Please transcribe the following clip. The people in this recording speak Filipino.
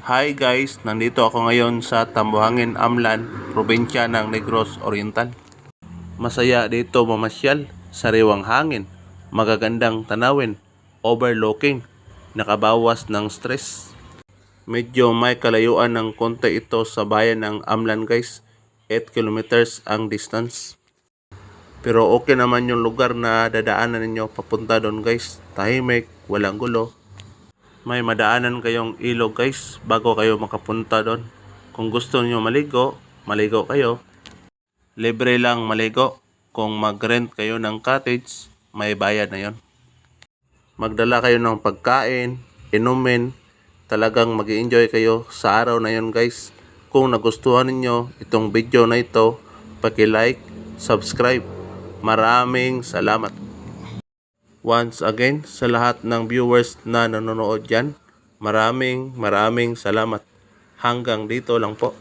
Hi guys, nandito ako ngayon sa Tambuhangin, Amlan, probinsya ng Negros Oriental. Masaya dito mamasyal, sariwang hangin, magagandang tanawin, overlooking, nakabawas ng stress. Medyo may kalayuan ng konti ito sa bayan ng Amlan guys, 8 kilometers ang distance. Pero okay naman yung lugar na dadaanan ninyo papunta doon guys, tahimik, walang gulo. May madaanan kayong ilog guys bago kayo makapunta doon. Kung gusto niyo maligo, maligo kayo. Libre lang maligo. Kung mag-rent kayo ng cottage, may bayad na yon. Magdala kayo ng pagkain, inumin, talagang mag-i-enjoy kayo sa araw na yon guys. Kung nagustuhan niyo itong video na ito, paki-like, subscribe. Maraming salamat. Once again, sa lahat ng viewers na nanonood dyan, maraming salamat. Hanggang dito lang po.